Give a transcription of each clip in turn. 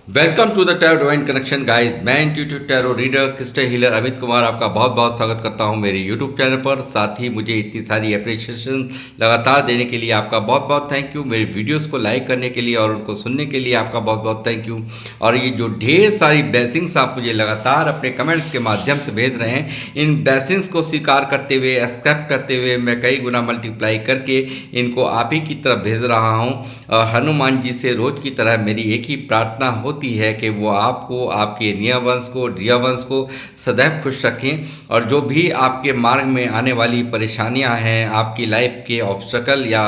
Welcome to the tarot divine connection guys. मैं intuitive tarot reader crystal healer Amit Kumar आपका बहुत बहुत स्वागत करता हूं मेरे यूट्यूब चैनल पर। साथ ही मुझे इतनी सारी अप्रिशिएशन लगातार देने के लिए आपका बहुत बहुत थैंक यू। मेरे वीडियोस को लाइक करने के लिए और उनको सुनने के लिए आपका बहुत बहुत थैंक यू। और ये जो ढेर सारी ब्लेसिंग्स आप मुझे लगातार अपने कमेंट्स के माध्यम से भेज रहे हैं, इन ब्लेसिंग्स को स्वीकार करते हुए, एक्सेप्ट करते हुए मैं कई गुना मल्टीप्लाई करके इनको आप ही की तरफ भेज रहा हूँ। हनुमान जी से रोज की तरह मेरी एक ही प्रार्थना होती है कि वो आपको, आपके नियवंश को, डियावंश को सदैव खुश रखें और जो भी आपके मार्ग में आने वाली परेशानियां हैं, आपकी लाइफ के ऑब्स्टकल या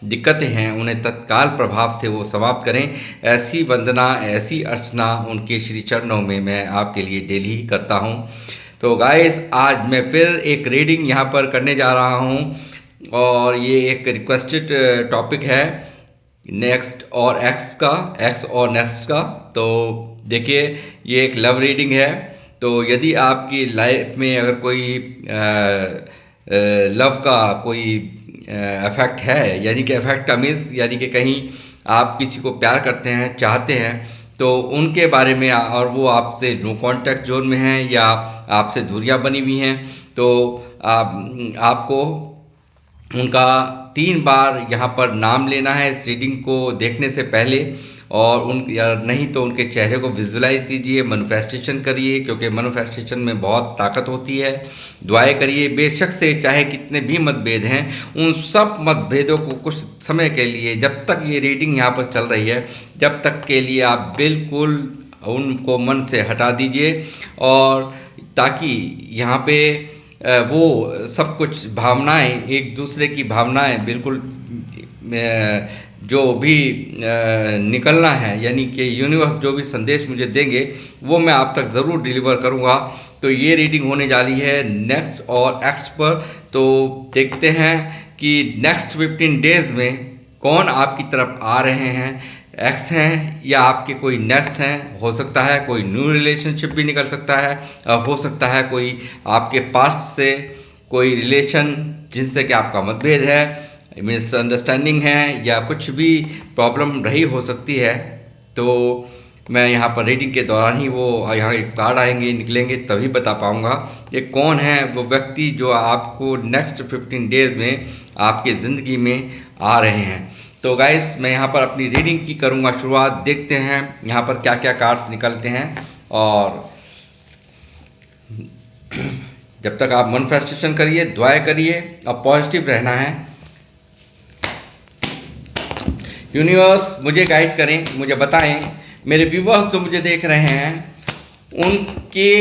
दिक्कतें हैं, उन्हें तत्काल प्रभाव से वो समाप्त करें। ऐसी वंदना, ऐसी अर्चना उनके श्री चरणों में मैं आपके लिए डेली ही करता हूँ। तो गाइस, आज मैं फिर एक रीडिंग यहाँ पर करने जा रहा हूँ और ये एक रिक्वेस्टेड टॉपिक है, नेक्स्ट और एक्स और नेक्स्ट का। तो देखिए, ये एक लव रीडिंग है। तो यदि आपकी लाइफ में अगर कोई लव का कोई इफेक्ट है, यानी कि इफेक्ट का मीन्स यानी कि कहीं आप किसी को प्यार करते हैं, चाहते हैं, तो उनके बारे में, और वो आपसे नो कांटेक्ट जोन में हैं या आपसे दूरियां बनी हुई हैं, तो आपको उनका 3 बार यहाँ पर नाम लेना है इस रीडिंग को देखने से पहले। और उन, या नहीं तो उनके चेहरे को विजुलाइज कीजिए, मैनिफेस्टेशन करिए, क्योंकि मैनिफेस्टेशन में बहुत ताकत होती है। दुआएं करिए, बेशक से चाहे कितने भी मतभेद हैं, उन सब मतभेदों को कुछ समय के लिए, जब तक ये रीडिंग यहाँ पर चल रही है, जब तक के लिए आप बिल्कुल उनको मन से हटा दीजिए। और ताकि यहाँ पे वो सब कुछ भावनाएं, एक दूसरे की भावनाएं बिल्कुल जो भी निकलना है, यानी कि यूनिवर्स जो भी संदेश मुझे देंगे वो मैं आप तक ज़रूर डिलीवर करूँगा। तो ये रीडिंग होने जा रही है नेक्स्ट और एक्स पर। तो देखते हैं कि नेक्स्ट 15 डेज में कौन आपकी तरफ आ रहे हैं, एक्स हैं या आपके कोई नेक्स्ट हैं। हो सकता है कोई न्यू रिलेशनशिप भी निकल सकता है, हो सकता है कोई आपके पास्ट से कोई रिलेशन जिनसे कि आपका मतभेद है, मिसअंडरस्टैंडिंग है, या कुछ भी प्रॉब्लम रही हो सकती है। तो मैं यहाँ पर रीडिंग के दौरान ही वो यहाँ एक कार्ड आएंगे, निकलेंगे, तभी बता पाऊँगा ये कौन है वो व्यक्ति जो आपको नेक्स्ट 15 डेज में आपके ज़िंदगी में आ रहे हैं। तो गाइस, मैं यहाँ पर अपनी रीडिंग की करूँगा शुरुआत। देखते हैं यहाँ पर क्या क्या कार्ड्स निकलते हैं। और जब तक आप मैनिफेस्टेशन करिए, दुआएं करिए और पॉजिटिव रहना है। यूनिवर्स मुझे गाइड करें, मुझे बताएं, मेरे व्यूवर्स जो मुझे देख रहे हैं उनके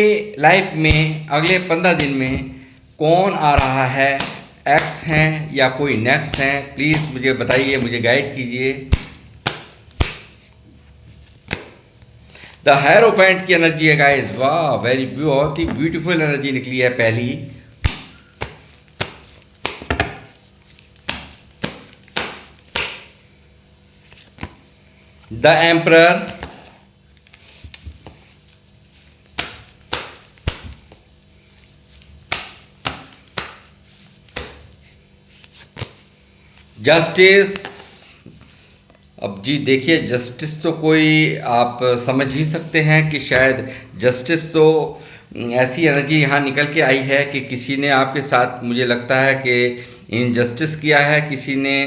लाइफ में अगले 15 दिन में कौन आ रहा है, एक्स हैं या कोई नेक्स्ट हैं। प्लीज़ मुझे बताइए, मुझे गाइड कीजिए। द हेरोफेंट की एनर्जी है गाइस। वाह, वेरी बहुत ही ब्यूटीफुल एनर्जी निकली है पहली। The emperor, justice. अब जी देखिए, जस्टिस तो कोई आप समझ ही सकते हैं कि शायद जस्टिस तो ऐसी एनर्जी यहाँ निकल के आई है कि किसी ने आपके साथ, मुझे लगता है कि इनजस्टिस किया है, किसी ने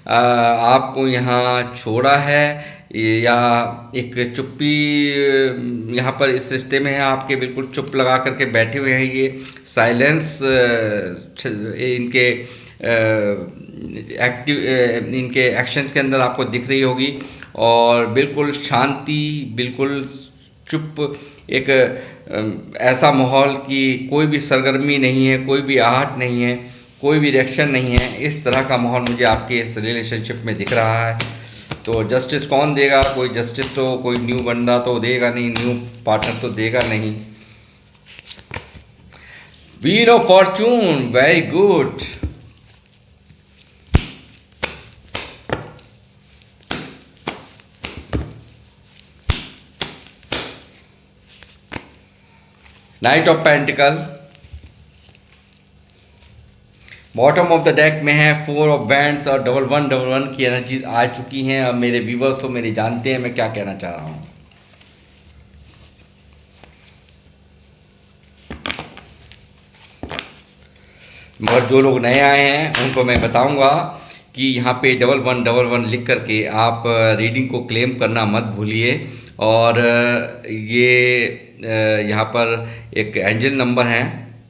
आपको यहाँ छोड़ा है, या एक चुप्पी यहाँ पर इस रिश्ते में है। आपके बिल्कुल चुप लगा करके बैठे हुए हैं, ये साइलेंस इनके इनके एक्शन के अंदर आपको दिख रही होगी। और बिल्कुल शांति, बिल्कुल चुप, एक ऐसा माहौल कि कोई भी सरगर्मी नहीं है, कोई भी आहट नहीं है, कोई भी रिएक्शन नहीं है। इस तरह का माहौल मुझे आपके इस रिलेशनशिप में दिख रहा है। तो जस्टिस कौन देगा? कोई जस्टिस तो कोई न्यू बंदा तो देगा नहीं, न्यू पार्टनर तो देगा नहीं। Wheel of Fortune, very good. Night of pentacle, bottom of the deck में है 4 ऑफ बैंड्स और डबल वन की एनर्जीज आ चुकी हैं। और मेरे व्यूवर्स तो मेरे जानते हैं मैं क्या कहना चाह रहा हूँ। मगर जो लोग नए आए हैं उनको मैं बताऊंगा कि यहाँ पे 1111 लिख करके आप रीडिंग को क्लेम करना मत भूलिए। और यहाँ पर एक एंजल नंबर हैं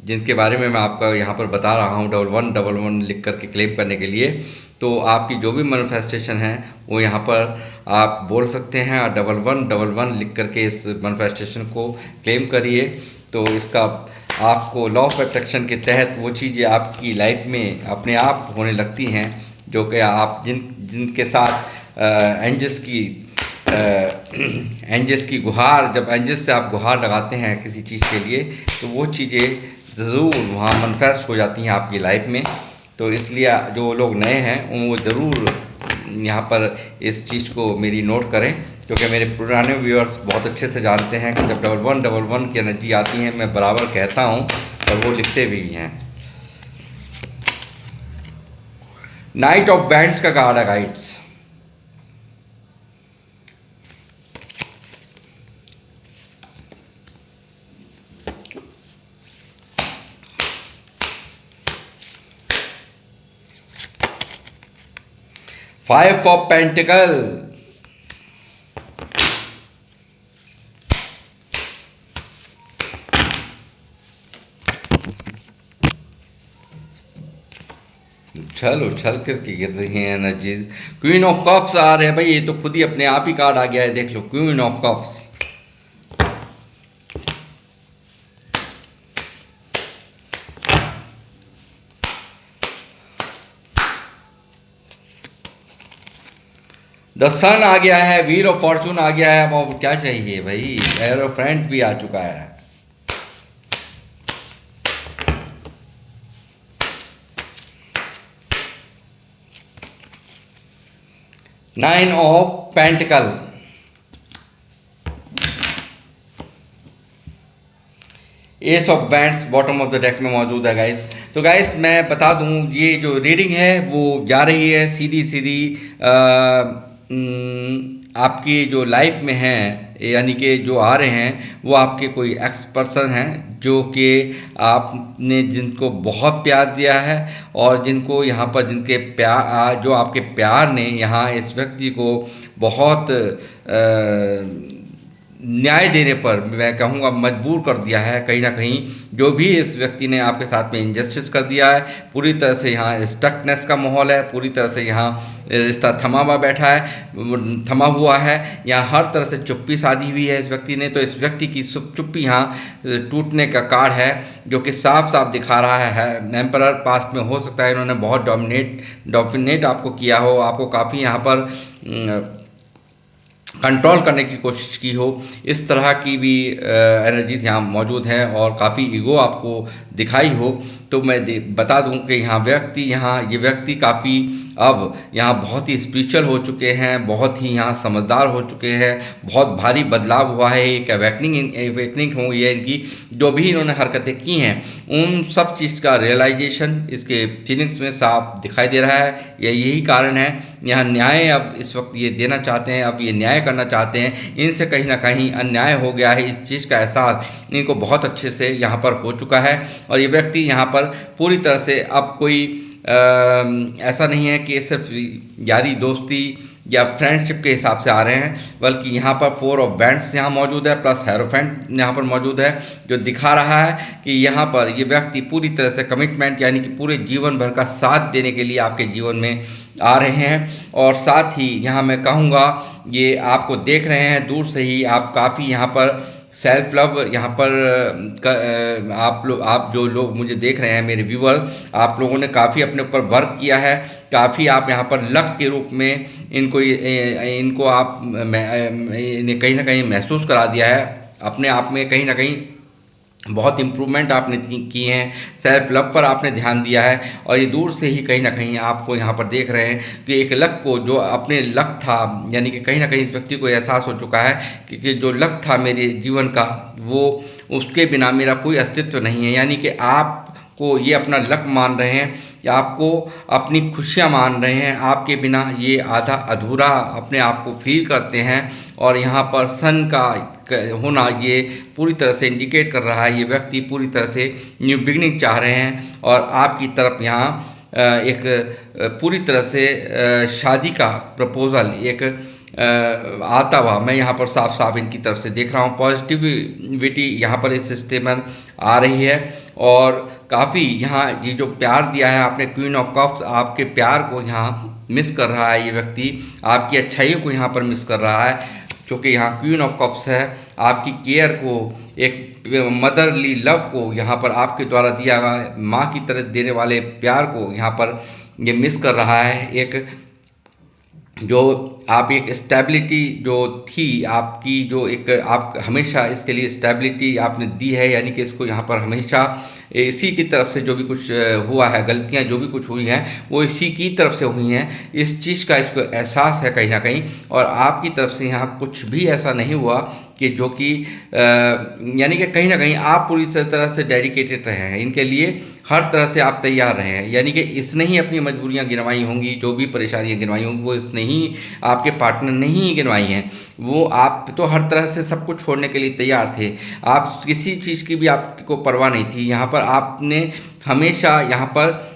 जिनके बारे में मैं आपका यहाँ पर बता रहा हूँ, 1111 लिख करके क्लेम करने के लिए। तो आपकी जो भी मैनिफेस्टेशन है वो यहाँ पर आप बोल सकते हैं, और 1111 लिख करके इस मैनिफेस्टेशन को क्लेम करिए। तो इसका आपको लॉ ऑफ अट्रैक्शन के तहत वो चीज़ें आपकी लाइफ में अपने आप होने लगती हैं, जो कि आप जिनके साथ एंजल्स की गुहार, जब एंजल्स से आप गुहार लगाते हैं किसी चीज़ के लिए, तो वो चीज़ें ज़रूर वहाँ मनफेस्ट हो जाती हैं आपकी लाइफ में। तो इसलिए जो लोग नए हैं वो ज़रूर यहाँ पर इस चीज़ को मेरी नोट करें, क्योंकि मेरे पुराने व्यूअर्स बहुत अच्छे से जानते हैं कि जब 1111 की एनर्जी आती है मैं बराबर कहता हूँ और वो लिखते भी हैं। नाइट ऑफ बैंड्स का कार्ड है गाइड्स। फाइव ऑफ पेंटिकल, उछल उछल करके गिर रही हैं एनर्जीज। क्वीन ऑफ कप्स आ रहे हैं भाई, ये तो खुद ही अपने आप ही कार्ड आ गया है, देख लो, क्वीन ऑफ कप्स। द सन आ गया है, व्हील ऑफ फॉर्चून आ गया है। अब क्या चाहिए भाई, एरोफ्रेंट भी आ चुका है। Nine of pentacle, S of bands bottom of the deck में मौजूद है गाइस। तो गाइस मैं बता दूं, ये जो रीडिंग है वो जा रही है सीधी सीधी आपकी जो लाइफ में है, यानी कि जो आ रहे हैं वो आपके कोई एक्स पर्सन हैं जो कि आपने जिनको बहुत प्यार दिया है, और जिनको यहाँ पर जिनके प्यार, जो आपके प्यार ने यहाँ इस व्यक्ति को बहुत न्याय देने पर मैं कहूँगा मजबूर कर दिया है। कहीं ना कहीं जो भी इस व्यक्ति ने आपके साथ में इनजस्टिस कर दिया है, पूरी तरह से यहाँ स्टकनेस का माहौल है, पूरी तरह से यहाँ रिश्ता थमा हुआ बैठा है, थमा हुआ है, यहाँ हर तरह से चुप्पी साधी हुई है इस व्यक्ति ने। तो इस व्यक्ति की चुप्पी यहाँ टूटने का कार्ड है, जो कि साफ साफ दिखा रहा है। एम्परर पास्ट में हो सकता है इन्होंने बहुत डोमिनेट आपको किया हो, आपको काफ़ी यहाँ पर कंट्रोल करने की कोशिश की हो, इस तरह की भी एनर्जीज यहाँ मौजूद हैं, और काफ़ी ईगो आपको दिखाई हो। तो मैं बता दूं कि ये व्यक्ति काफ़ी अब यहाँ बहुत ही स्पिरिचुअल हो चुके हैं, बहुत ही यहाँ समझदार हो चुके हैं, बहुत भारी बदलाव हुआ है, एक अवेकनिंग हुई है इनकी। जो भी इन्होंने हरकतें की हैं उन सब चीज़ का रियलाइजेशन इसके फीलिंग्स में साफ दिखाई दे रहा है। यही कारण है यहाँ न्याय अब इस वक्त ये देना चाहते हैं, अब ये न्याय करना चाहते हैं। इनसे कहीं ना कहीं अन्याय हो गया है, इस चीज़ का एहसास इनको बहुत अच्छे से यहाँ पर हो चुका है। और ये व्यक्ति यहाँ पर पूरी तरह से अब कोई ऐसा नहीं है कि सिर्फ यारी दोस्ती या फ्रेंडशिप के हिसाब से आ रहे हैं, बल्कि यहाँ पर 4 ऑफ बैंड्स यहाँ मौजूद है, प्लस हेरोफेंट यहाँ पर मौजूद है, जो दिखा रहा है कि यहाँ पर ये व्यक्ति पूरी तरह से कमिटमेंट, यानी कि पूरे जीवन भर का साथ देने के लिए आपके जीवन में आ रहे हैं। और साथ ही यहाँ मैं कहूँगा ये आपको देख रहे हैं दूर से ही, आप काफ़ी यहाँ पर सेल्फ लव यहाँ पर आप जो लोग मुझे देख रहे हैं, मेरे व्यूअर, आप लोगों ने काफ़ी अपने ऊपर वर्क किया है, काफ़ी आप यहाँ पर लक के रूप में इनको आप इन्हें कहीं ना कहीं महसूस करा दिया है। अपने आप में कहीं ना कहीं बहुत इम्प्रूवमेंट आपने की हैं, सेल्फ लव पर आपने ध्यान दिया है, और ये दूर से ही कहीं ना कहीं आपको यहाँ पर देख रहे हैं कि एक लक को, जो अपने लक था, यानी कि कहीं ना कहीं इस व्यक्ति को एहसास हो चुका है कि जो लक था मेरे जीवन का, वो उसके बिना मेरा कोई अस्तित्व नहीं है। यानी कि आप को ये अपना लक मान रहे हैं या आपको अपनी खुशियाँ मान रहे हैं। आपके बिना ये आधा अधूरा अपने आप को फील करते हैं और यहाँ पर सन का होना ये पूरी तरह से इंडिकेट कर रहा है। ये व्यक्ति पूरी तरह से न्यू बिगनिंग चाह रहे हैं और आपकी तरफ यहाँ एक पूरी तरह से शादी का प्रपोज़ल एक आता हुआ मैं यहाँ पर साफ साफ इनकी तरफ से देख रहा हूँ। पॉजिटिविटी यहाँ पर इस रिश्ते में आ रही है और काफ़ी यहाँ ये जो प्यार दिया है आपने, क्वीन ऑफ कप्स, आपके प्यार को यहाँ मिस कर रहा है ये व्यक्ति, आपकी अच्छाइयों को यहाँ पर मिस कर रहा है क्योंकि यहाँ क्वीन ऑफ कप्स है। आपकी केयर को, एक मदरली लव को यहाँ पर आपके द्वारा दिया गया माँ की तरह देने वाले प्यार को यहाँ पर ये मिस कर रहा है। एक जो आप एक स्टेबिलिटी जो थी आपकी, जो एक आप हमेशा इसके लिए स्टेबिलिटी आपने दी है, यानी कि इसको यहाँ पर हमेशा इसी की तरफ से जो भी कुछ हुआ है, गलतियाँ जो भी कुछ हुई हैं वो इसी की तरफ से हुई हैं। इस चीज़ का इसको एहसास है कहीं ना कहीं और आपकी तरफ से यहाँ कुछ भी ऐसा नहीं हुआ कि जो कि यानी कि कहीं ना कहीं आप पूरी तरह से डेडिकेटेड रहे हैं इनके लिए, हर तरह से आप तैयार रहे हैं। यानी कि इसने ही अपनी मजबूरियां गिनवाई होंगी, जो भी परेशानियां गिनवाई होंगी वो इसने ही, आपके पार्टनर ने ही गिनवाई हैं। वो आप तो हर तरह से सब कुछ छोड़ने के लिए तैयार थे, आप किसी चीज़ की भी आपको परवाह नहीं थी। यहाँ पर आपने हमेशा यहाँ पर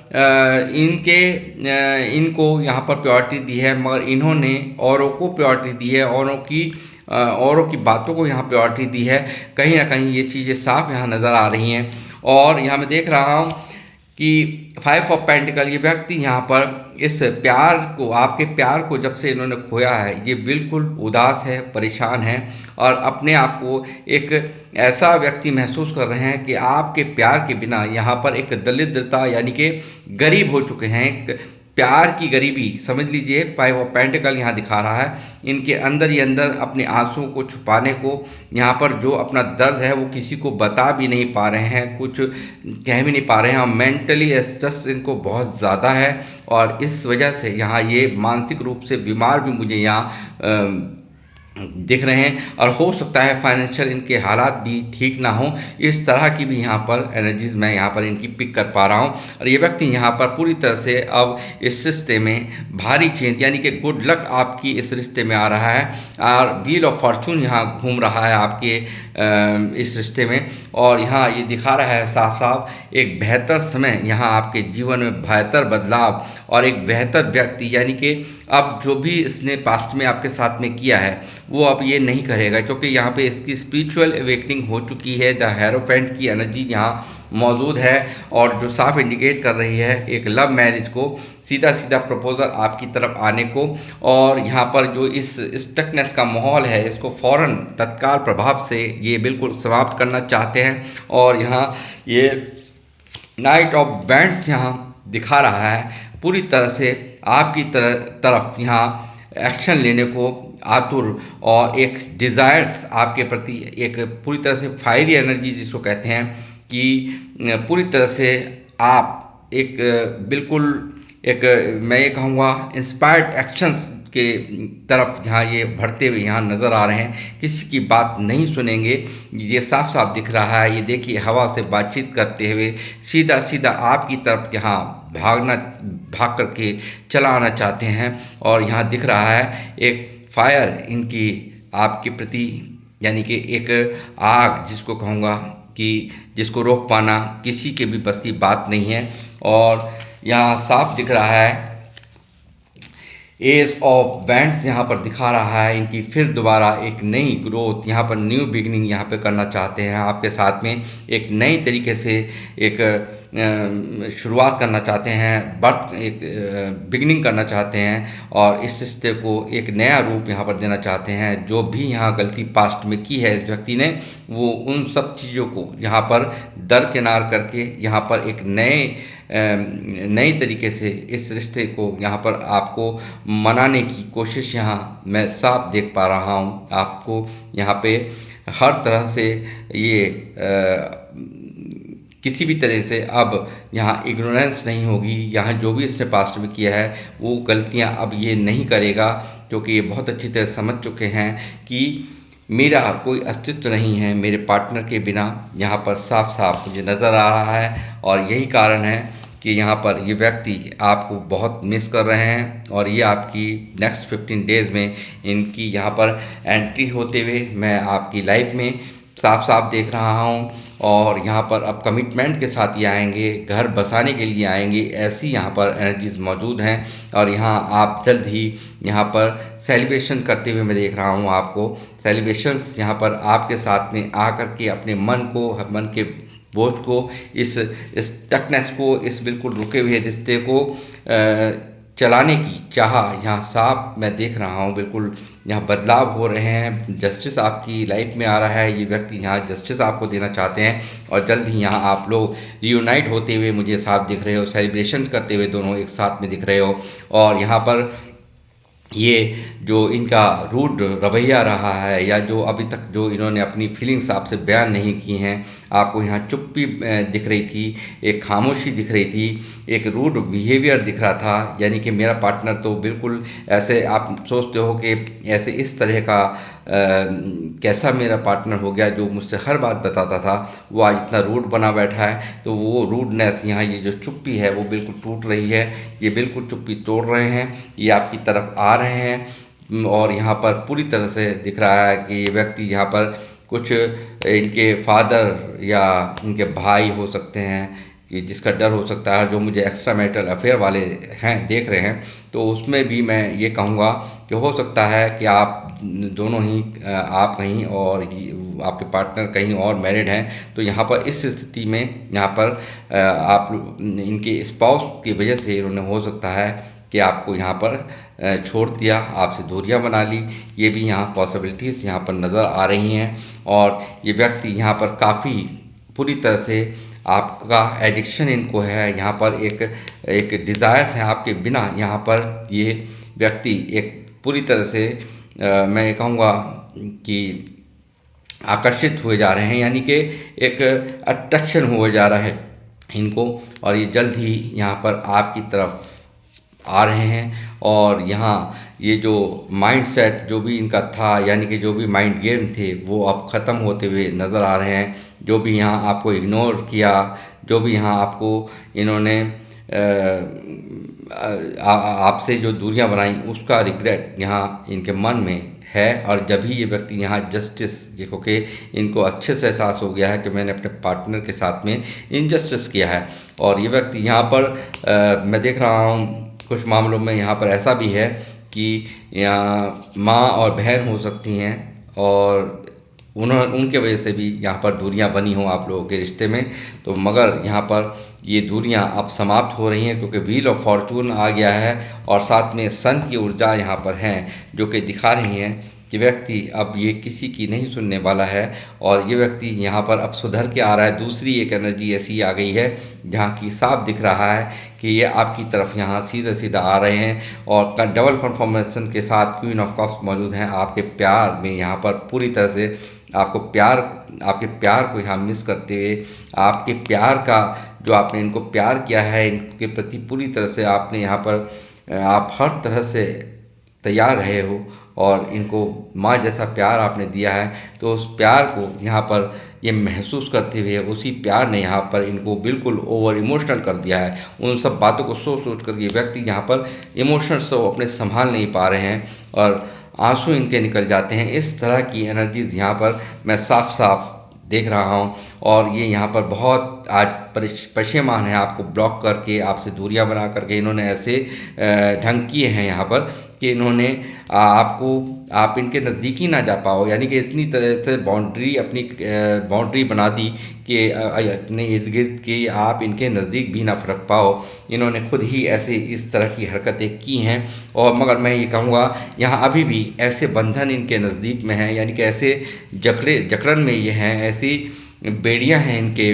इनको यहाँ पर प्रायोरिटी दी है, मगर इन्होंने औरों को प्रायोरिटी दी है, औरों की बातों को यहाँ प्रायोरिटी दी है। कहीं ना कहीं ये चीज़ें साफ यहाँ नज़र आ रही हैं। और यहाँ मैं देख रहा हूँ कि 5 ऑफ पेंटिकल, ये व्यक्ति यहाँ पर इस प्यार को, आपके प्यार को जब से इन्होंने खोया है ये बिल्कुल उदास है, परेशान है और अपने आप को एक ऐसा व्यक्ति महसूस कर रहे हैं कि आपके प्यार के बिना यहाँ पर एक दरिद्रता यानी कि गरीब हो चुके हैं। एक प्यार की गरीबी समझ लीजिए 5 ऑफ पेंटिकल यहाँ दिखा रहा है। इनके अंदर ही अंदर अपने आंसुओं को छुपाने को, यहाँ पर जो अपना दर्द है वो किसी को बता भी नहीं पा रहे हैं, कुछ कह भी नहीं पा रहे हैं और मेंटली स्ट्रेस इनको बहुत ज़्यादा है और इस वजह से यहाँ ये मानसिक रूप से बीमार भी मुझे यहाँ दिख रहे हैं और हो सकता है फाइनेंशियल इनके हालात भी ठीक ना हो। इस तरह की भी यहाँ पर एनर्जीज मैं यहाँ पर इनकी पिक कर पा रहा हूँ और ये व्यक्ति यहाँ पर पूरी तरह से अब इस रिश्ते में भारी चेंज यानी कि गुड लक आपकी इस रिश्ते में आ रहा है और व्हील ऑफ फॉर्चून यहाँ घूम रहा है आपके इस रिश्ते में और यहाँ ये दिखा रहा है साफ साफ एक बेहतर समय यहाँ आपके जीवन में, बेहतर बदलाव और एक बेहतर व्यक्ति, यानी कि अब जो भी इसने पास्ट में आपके साथ में किया है वो अब ये नहीं करेगा क्योंकि यहाँ पे इसकी स्पिरिचुअल अवेकनिंग हो चुकी है। द हेरोफेंट की एनर्जी यहाँ मौजूद है और जो साफ इंडिकेट कर रही है एक लव मैरिज को, सीधा सीधा प्रपोजल आपकी तरफ आने को और यहाँ पर जो इस स्टकनेस का माहौल है इसको फ़ौरन तत्काल प्रभाव से ये बिल्कुल समाप्त करना चाहते हैं। और यहाँ ये नाइट ऑफ बैंड्स यहाँ दिखा रहा है पूरी तरह से आपकी तरफ यहाँ एक्शन लेने को आतुर और एक डिज़ायर्स आपके प्रति, एक पूरी तरह से फायरी एनर्जी जिसको कहते हैं कि पूरी तरह से आप एक बिल्कुल एक मैं ये कहूँगा इंस्पायर्ड एक्शंस के तरफ यहाँ ये बढ़ते हुए यहाँ नज़र आ रहे हैं। किसी की बात नहीं सुनेंगे, ये साफ साफ दिख रहा है। ये देखिए हवा से बातचीत करते हुए सीधा सीधा आपकी तरफ यहाँ भाग करके चला आना चाहते हैं और यहाँ दिख रहा है एक फायर इनकी आपके प्रति, यानी कि एक आग जिसको कहूँगा कि जिसको रोक पाना किसी के भी बस की बात नहीं है। और यहाँ साफ दिख रहा है एज ऑफ वैंड्स यहाँ पर दिखा रहा है इनकी फिर दोबारा एक नई ग्रोथ, यहाँ पर न्यू बिगनिंग यहाँ पे करना चाहते हैं आपके साथ में, एक नई तरीके से एक शुरुआत करना चाहते हैं, बर्थ एक बिगनिंग करना चाहते हैं और इस रिश्ते को एक नया रूप यहाँ पर देना चाहते हैं। जो भी यहाँ गलती पास्ट में की है इस व्यक्ति ने, वो उन सब चीज़ों को यहाँ पर दरकिनार करके यहाँ पर एक नई तरीके से इस रिश्ते को यहाँ पर आपको मनाने की कोशिश यहाँ मैं साफ देख पा रहा हूँ। आपको यहाँ पे हर तरह से ये किसी भी तरह से अब यहाँ इग्नोरेंस नहीं होगी। यहाँ जो भी इसने पास्ट में किया है वो गलतियाँ अब ये नहीं करेगा क्योंकि ये बहुत अच्छी तरह समझ चुके हैं कि मेरा कोई अस्तित्व नहीं है मेरे पार्टनर के बिना, यहाँ पर साफ साफ मुझे नज़र आ रहा है। और यही कारण है कि यहाँ पर ये व्यक्ति आपको बहुत मिस कर रहे हैं और ये आपकी नेक्स्ट 15 डेज़ में इनकी यहाँ पर एंट्री होते हुए मैं आपकी लाइफ में साफ साफ देख रहा हूँ। और यहाँ पर अब कमिटमेंट के साथ ही आएंगे, घर बसाने के लिए आएंगे, ऐसी यहाँ पर एनर्जीज मौजूद हैं। और यहाँ आप जल्द ही यहाँ पर सेलिब्रेशन करते हुए मैं देख रहा हूँ आपको। सेलिब्रेशंस यहाँ पर आपके साथ में आकर के अपने मन के बोझ को, इस स्टकनेस को, इस बिल्कुल रुके हुए रिश्ते को चलाने की चाह यहाँ साफ मैं देख रहा हूँ। बिल्कुल यहाँ बदलाव हो रहे हैं, जस्टिस आपकी लाइफ में आ रहा है। ये व्यक्ति यहाँ जस्टिस आपको देना चाहते हैं और जल्द ही यहाँ आप लोग रियूनाइट होते हुए मुझे साथ दिख रहे हो, सेलिब्रेशन करते हुए दोनों एक साथ में दिख रहे हो। और यहाँ पर ये जो इनका रूड रवैया रहा है या जो अभी तक जो इन्होंने अपनी फीलिंग्स आपसे बयान नहीं की हैं, आपको यहाँ चुप्पी दिख रही थी, एक खामोशी दिख रही थी, एक रूड बिहेवियर दिख रहा था। यानी कि मेरा पार्टनर तो बिल्कुल ऐसे आप सोचते हो कि ऐसे इस तरह का कैसा मेरा पार्टनर हो गया जो मुझसे हर बात बताता था, वो आज इतना रूड बना बैठा है। तो वो रूडनेस यहाँ ये जो चुप्पी है वो बिल्कुल टूट रही है, ये बिल्कुल चुप्पी तोड़ रहे हैं, ये आपकी तरफ आ रहे हैं। और यहाँ पर पूरी तरह से दिख रहा है कि ये व्यक्ति यहाँ पर कुछ इनके फादर या इनके भाई हो सकते हैं कि जिसका डर हो सकता है, जो मुझे एक्स्ट्रा मैरिटल अफेयर वाले हैं देख रहे हैं। तो उसमें भी मैं ये कहूँगा कि हो सकता है कि आप दोनों ही आप कहीं और आपके पार्टनर कहीं और मैरिड हैं। तो यहाँ पर इस स्थिति में यहाँ पर आप इनके स्पाउस की वजह से इन्होंने हो सकता है कि आपको यहाँ पर छोड़ दिया, आपसे दूरियां बना ली। ये भी यहाँ पॉसिबिलिटीज़ यहाँ पर नज़र आ रही हैं। और ये व्यक्ति यहाँ पर काफ़ी पूरी तरह से आपका एडिक्शन इनको है, यहाँ पर एक डिज़ायर्स है आपके बिना। यहाँ पर ये व्यक्ति एक पूरी तरह से मैं ये कहूँगा कि आकर्षित हुए जा रहे हैं, यानी कि एक अट्रैक्शन हुए जा रहा है इनको। और ये जल्द ही यहाँ पर आपकी तरफ आ रहे हैं। और यहाँ ये जो माइंड सेट जो भी इनका था, यानी कि जो भी माइंड गेम थे, वो अब ख़त्म होते हुए नज़र आ रहे हैं। जो भी यहाँ आपको इग्नोर किया, जो भी यहाँ आपको इन्होंने आपसे जो दूरियां बनाई, उसका रिग्रेट यहाँ इनके मन में है। और जब भी ये व्यक्ति यहाँ जस्टिस, क्योंकि इनको अच्छे से एहसास हो गया है कि मैंने अपने पार्टनर के साथ में इनजस्टिस किया है। और ये व्यक्ति यहाँ पर मैं देख रहा हूँ कुछ मामलों में यहाँ पर ऐसा भी है कि यहाँ माँ और बहन हो सकती हैं और उनके वजह से भी यहाँ पर दूरियां बनी हों आप लोगों के रिश्ते में। तो मगर यहाँ पर ये दूरियां अब समाप्त हो रही हैं, क्योंकि व्हील ऑफ फॉर्चून आ गया है और साथ में सन की ऊर्जा यहाँ पर हैं जो कि दिखा रही हैं कि व्यक्ति अब ये किसी की नहीं सुनने वाला है। और ये व्यक्ति यहाँ पर अब सुधर के आ रहा है। दूसरी एक एनर्जी ऐसी आ गई है जहाँ की साफ दिख रहा है कि ये आपकी तरफ यहाँ सीधा सीधा आ रहे हैं। और डबल कन्फर्मेशन के साथ क्वीन ऑफ कप्स मौजूद हैं आपके प्यार में। यहाँ पर पूरी तरह से आपके प्यार को यहाँ मिस करते हुए, आपके प्यार का जो आपने इनको प्यार किया है, इनके प्रति पूरी तरह से आपने यहाँ पर आप हर तरह से तैयार रहे हो और इनको माँ जैसा प्यार आपने दिया है। तो उस प्यार को यहाँ पर ये महसूस करते हुए उसी प्यार ने यहाँ पर इनको बिल्कुल ओवर इमोशनल कर दिया है। उन सब बातों को सोच कर ये व्यक्ति यहाँ पर इमोशंस को अपने संभाल नहीं पा रहे हैं और आंसू इनके निकल जाते हैं। इस तरह की एनर्जीज़ यहाँ पर मैं साफ साफ देख रहा हूँ। और ये यहाँ पर बहुत आज पशेमान है, आपको ब्लॉक करके, आपसे दूरियां बना करके इन्होंने ऐसे ढंग किए हैं यहाँ पर कि इन्होंने आप इनके नज़दीक ही ना जा पाओ। यानी कि इतनी तरह से बाउंड्री बना दी कि अपने इर्द गिर्द कि आप इनके नज़दीक भी ना फटक पाओ। इन्होंने खुद ही ऐसे इस तरह की हरकतें की हैं। और मगर मैं ये कहूँगा यहाँ अभी भी ऐसे बंधन इनके नज़दीक में हैं, यानी कि ऐसे जकड़न में ये हैं, ऐसी बेड़ियां हैं इनके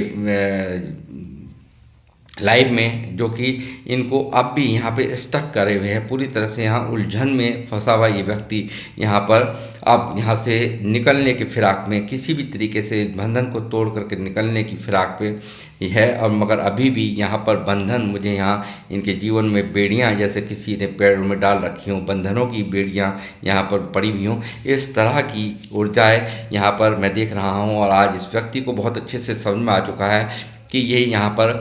लाइफ में, जो कि इनको अब भी यहाँ पे स्टक करे हुए है, पूरी तरह से यहाँ उलझन में फंसा हुआ ये व्यक्ति यहाँ पर अब यहाँ से निकलने की फिराक में, किसी भी तरीके से बंधन को तोड़ करके निकलने की फिराक में है। और मगर अभी भी यहाँ पर बंधन, मुझे यहाँ इनके जीवन में बेड़ियाँ जैसे किसी ने पैरों में डाल रखी हों, बंधनों की बेड़ियाँ यहाँ पर पड़ी हुई हों, इस तरह की ऊर्जाएँ यहाँ पर मैं देख रहा हूँ। और आज इस व्यक्ति को बहुत अच्छे से समझ में आ चुका है कि ये यहाँ पर,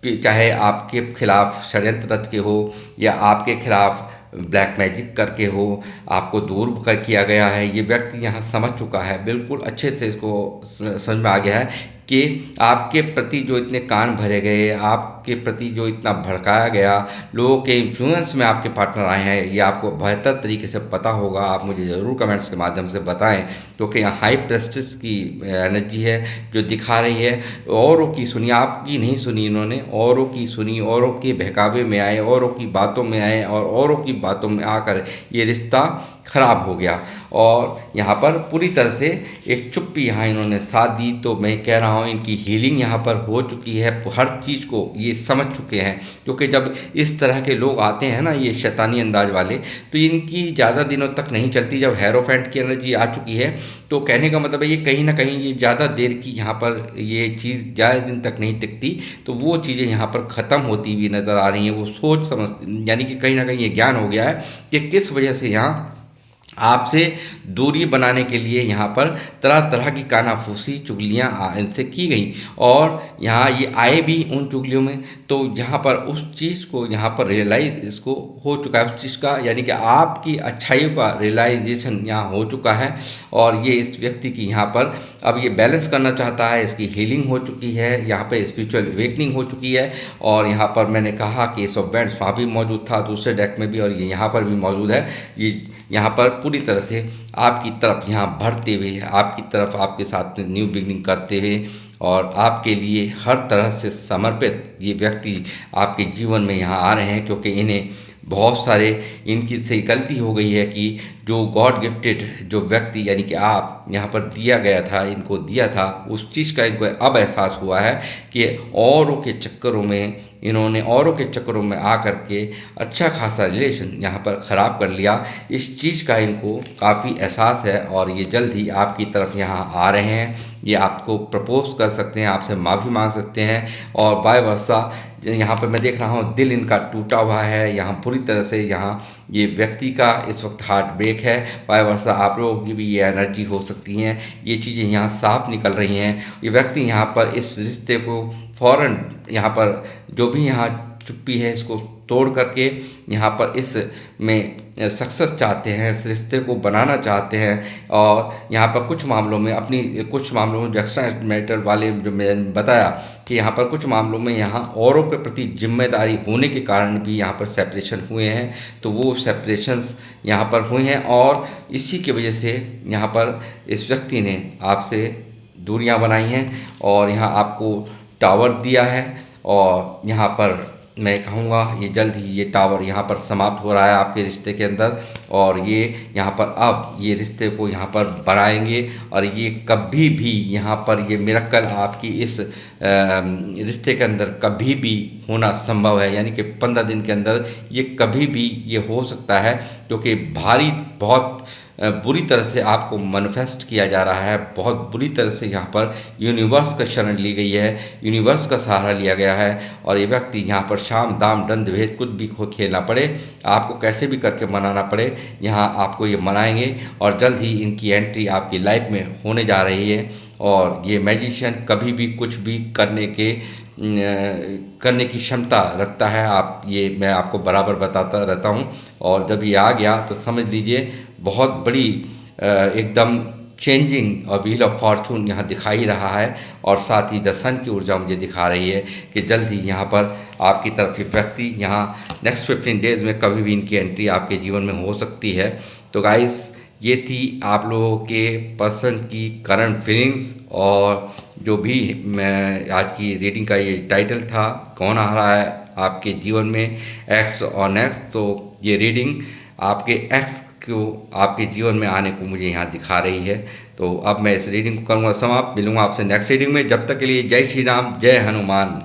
कि चाहे आपके खिलाफ षड्यंत्र रच के हो या आपके खिलाफ ब्लैक मैजिक करके हो, आपको दूर कर किया गया है, ये व्यक्ति यहाँ समझ चुका है, बिल्कुल अच्छे से इसको समझ में आ गया है कि आपके प्रति जो इतने कान भरे गए, आपके प्रति जो इतना भड़काया गया, लोगों के इन्फ्लुएंस में आपके पार्टनर आए हैं, ये आपको बेहतर तरीके से पता होगा। आप मुझे ज़रूर कमेंट्स के माध्यम से बताएं, क्योंकि यहाँ हाई प्रेस्टिज की एनर्जी है जो दिखा रही है। औरों की सुनी, आपकी नहीं सुनी इन्होंने, औरों की सुनी, औरों के बहकावे में आए, औरों की बातों में आए और औरों की बातों में आकर ये रिश्ता खराब हो गया। और यहाँ पर पूरी तरह से एक चुप्पी यहाँ इन्होंने साथ दी। तो मैं कह रहा हूँ इनकी हीलिंग यहाँ पर हो चुकी है, हर चीज़ को ये समझ चुके हैं। क्योंकि जब इस तरह के लोग आते हैं ना, ये शैतानी अंदाज वाले, तो इनकी ज़्यादा दिनों तक नहीं चलती। जब हेरोफेंट की एनर्जी आ चुकी है तो कहने का मतलब है ये कहीं ना कहीं ये ज़्यादा देर की यहाँ पर ये चीज़ ज़्यादा दिन तक नहीं टिकती। तो वो चीज़ें यहाँ पर ख़त्म होती हुई नज़र आ रही हैं। वो सोच समझ, यानी कि कहीं ना कहीं ये ज्ञान हो गया है कि किस वजह से यहाँ आपसे दूरी बनाने के लिए यहाँ पर तरह तरह की कानाफूसी चुगलियाँ इनसे की गई। और यहाँ ये आए भी उन चुगलियों में, तो यहाँ पर उस चीज़ को यहाँ पर रियलाइज इसको हो चुका है, उस चीज़ का, यानी कि आपकी अच्छाइयों का रियलाइजेशन यहाँ हो चुका है। और ये इस व्यक्ति की यहाँ पर अब ये बैलेंस करना चाहता है, इसकी हीलिंग हो चुकी है, यहाँ पर स्पिरिचुअल अवेकनिंग हो चुकी है। और यहाँ पर मैंने कहा कि एस ऑफ वैंड्स वहाँ भी मौजूद था दूसरे डेक में भी, और ये यहाँ पर भी मौजूद है। ये यहाँ पर पूरी तरह से आपकी तरफ यहाँ बढ़ते हुए, आपकी तरफ आपके साथ में न्यू बिगनिंग करते हुए और आपके लिए हर तरह से समर्पित ये व्यक्ति आपके जीवन में यहाँ आ रहे हैं। क्योंकि इन्हें बहुत सारे, इनकी से गलती हो गई है कि जो गॉड गिफ्टेड जो व्यक्ति, यानी कि आप यहाँ पर दिया गया था, इनको दिया था, उस चीज़ का इनको अब एहसास हुआ है कि औरों के चक्करों में, इन्होंने औरों के चक्करों में आ कर के अच्छा खासा रिलेशन यहाँ पर ख़राब कर लिया। इस चीज़ का इनको काफ़ी एहसास है और ये जल्द ही आपकी तरफ यहाँ आ रहे हैं। ये आपको प्रपोज कर सकते हैं, आपसे माफ़ी मांग सकते हैं। और बाय वर्षा यहाँ पर मैं देख रहा हूँ दिल इनका टूटा हुआ है, यहाँ पूरी तरह से यहाँ ये व्यक्ति का इस वक्त हार्ट ब्रेक है। बाय वर्षा आप लोगों की भी ये एनर्जी हो सकती हैं, ये चीज़ें यहाँ साफ निकल रही हैं। ये व्यक्ति यहाँ पर इस रिश्ते को फ़ौरन यहाँ पर जो भी यहाँ चुप्पी है इसको तोड़ करके यहाँ पर इस में सक्सेस चाहते हैं, इस रिश्ते को बनाना चाहते हैं। और यहाँ पर कुछ मामलों में अपनी, कुछ मामलों में जो एक्स्ट्रा मैटर वाले जो मैंने बताया कि यहाँ पर कुछ मामलों में यहाँ औरों के प्रति जिम्मेदारी होने के कारण भी यहाँ पर सेपरेशन हुए हैं। तो वो सेपरेशंस यहाँ पर हुए हैं और इसी की वजह से यहाँ पर इस व्यक्ति ने आपसे दूरियां बनाई हैं और यहाँ आपको टावर दिया है। और यहाँ पर मैं कहूँगा ये जल्द ही ये टावर यहाँ पर समाप्त हो रहा है आपके रिश्ते के अंदर। और ये यहाँ पर अब ये रिश्ते को यहाँ पर बढ़ाएंगे और ये कभी भी यहाँ पर ये मिरेकल आपकी इस रिश्ते के अंदर कभी भी होना संभव है। यानी कि 15 दिन के अंदर ये कभी भी ये हो सकता है, क्योंकि भारी बहुत बुरी तरह से आपको मैनिफेस्ट किया जा रहा है। बहुत बुरी तरह से यहाँ पर यूनिवर्स का शरण ली गई है, यूनिवर्स का सहारा लिया गया है। और ये व्यक्ति यहाँ पर शाम दाम दंड भेद कुछ भी खेलना पड़े, आपको कैसे भी करके मनाना पड़े, यहाँ आपको ये मनाएंगे। और जल्द ही इनकी एंट्री आपकी लाइफ में होने जा रही है। और ये मैजिशियन कभी भी कुछ भी करने की क्षमता रखता है। आप ये मैं आपको बराबर बताता रहता हूँ। और जब ये आ गया तो समझ लीजिए बहुत बड़ी एकदम चेंजिंग और व्हील ऑफ फॉर्चून यहाँ दिखाई रहा है। और साथ ही द सन की ऊर्जा मुझे दिखा रही है कि जल्द ही यहाँ पर आपकी तरफ ही व्यक्ति यहाँ नेक्स्ट 15 डेज़ में कभी भी इनकी एंट्री आपके जीवन में हो सकती है। तो गाइस, ये थी आप लोगों के पर्सन की करंट फीलिंग्स। और जो भी मैं आज की रीडिंग का ये टाइटल था, कौन आ रहा है आपके जीवन में, एक्स और नेक्स्ट। तो ये रीडिंग आपके एक्स को आपके जीवन में आने को मुझे यहाँ दिखा रही है। तो अब मैं इस रीडिंग को करूँगा समाप्त। मिलूँगा आपसे नेक्स्ट रीडिंग में। जब तक के लिए जय श्री राम, जय हनुमान।